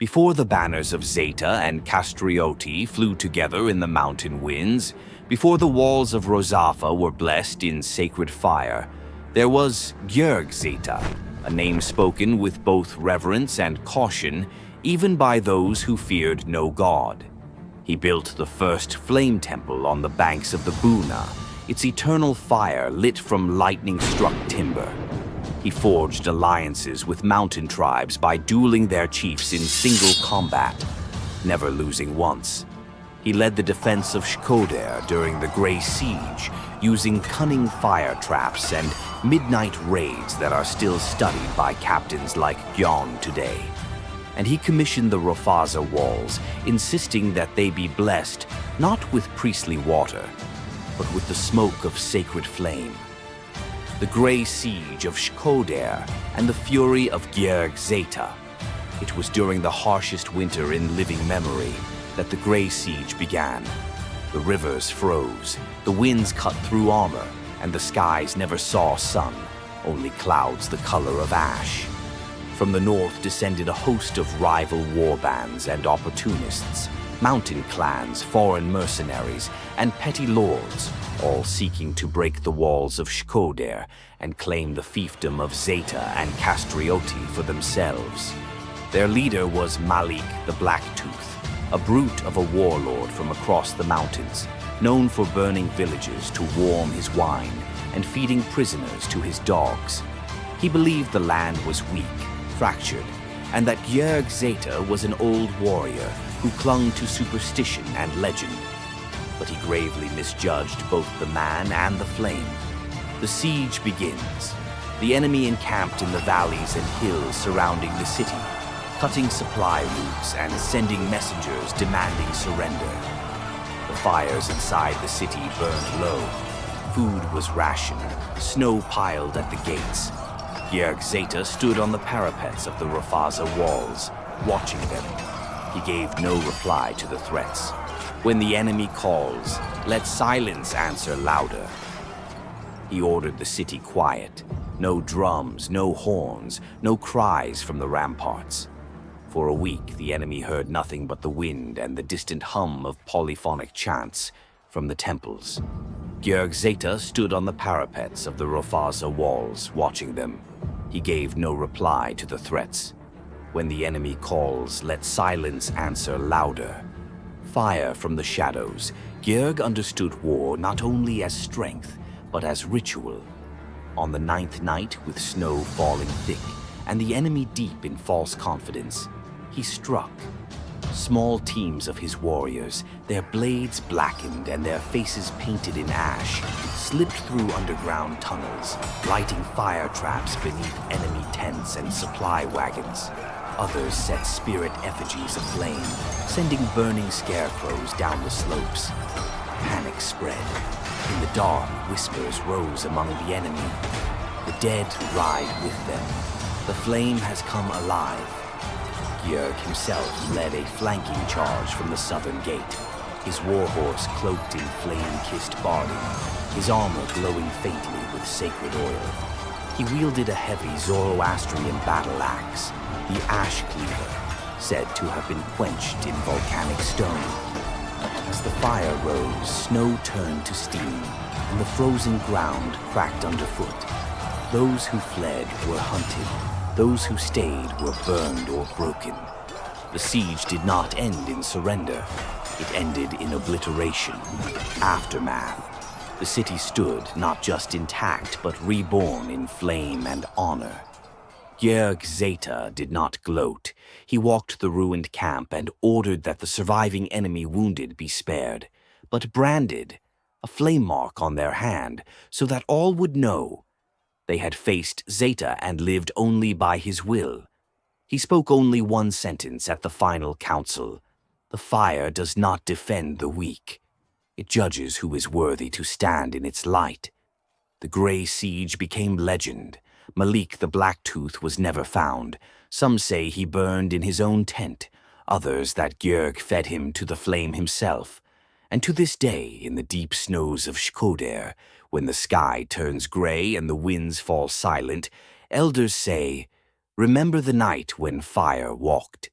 Before the banners of Zeta and Kastrioti flew together in the mountain winds, before the walls of Rozafa were blessed in sacred fire, there was Gjerg Zeta, a name spoken with both reverence and caution, even by those who feared no god. He built the first flame temple on the banks of the Buna, its eternal fire lit from lightning-struck timber. He forged alliances with mountain tribes by dueling their chiefs in single combat, never losing once. He led the defense of Shkoder during the Grey Siege, using cunning fire traps and midnight raids that are still studied by captains like Gjon today. And he commissioned the Rofaza Walls, insisting that they be blessed not with priestly water, but with the smoke of sacred flame. The Grey Siege of Shkoder and the fury of Gjerg Zeta. It was during the harshest winter in living memory that the Grey Siege began. The rivers froze, the winds cut through armor, and the skies never saw sun, only clouds the color of ash. From the north descended a host of rival warbands and opportunists, mountain clans, foreign mercenaries, and petty lords, all seeking to break the walls of Shkoder and claim the fiefdom of Zeta and Kastrioti for themselves. Their leader was Malik the Blacktooth, a brute of a warlord from across the mountains, known for burning villages to warm his wine and feeding prisoners to his dogs. He believed the land was weak, fractured, and that Gjerg Zeta was an old warrior who clung to superstition and legend. But he gravely misjudged both the man and the flame. The siege begins. The enemy encamped in the valleys and hills surrounding the city, cutting supply routes and sending messengers demanding surrender. The fires inside the city burned low. Food was rationed, snow piled at the gates. Gjerg Zeta stood on the parapets of the Rofaza Walls, watching them. He gave no reply to the threats. When the enemy calls, let silence answer louder. He ordered the city quiet. No drums, no horns, no cries from the ramparts. For a week, the enemy heard nothing but the wind and the distant hum of polyphonic chants from the temples. Gjerg Zeta stood on the parapets of the Rofaza Walls, watching them. He gave no reply to the threats. When the enemy calls, let silence answer louder. Fire from the shadows, Gjerg understood war not only as strength, but as ritual. On the 9th night, with snow falling thick, and the enemy deep in false confidence, he struck. Small teams of his warriors, their blades blackened and their faces painted in ash, slipped through underground tunnels, lighting fire traps beneath enemy tents and supply wagons. Others set spirit effigies aflame, sending burning scarecrows down the slopes. Panic spread. In the dark, whispers rose among the enemy. The dead ride with them. The flame has come alive. Gjerg himself led a flanking charge from the southern gate, his warhorse cloaked in flame-kissed barley, his armor glowing faintly with sacred oil. He wielded a heavy Zoroastrian battle axe, the Ash Cleaver, said to have been quenched in volcanic stone. As the fire rose, snow turned to steam, and the frozen ground cracked underfoot. Those who fled were hunted. Those who stayed were burned or broken. The siege did not end in surrender. It ended in obliteration, aftermath. The city stood not just intact, but reborn in flame and honor. Gjerg Zeta did not gloat. He walked the ruined camp and ordered that the surviving enemy wounded be spared, but branded, a flame mark on their hand, so that all would know. They had faced Zeta and lived only by his will. He spoke only one sentence at the final council. The fire does not defend the weak. It judges who is worthy to stand in its light. The Grey Siege became legend. Malik the Blacktooth was never found. Some say he burned in his own tent, others that Gjerg fed him to the flame himself. And to this day, in the deep snows of Shkoder, when the sky turns gray and the winds fall silent, elders say, "Remember the night when fire walked."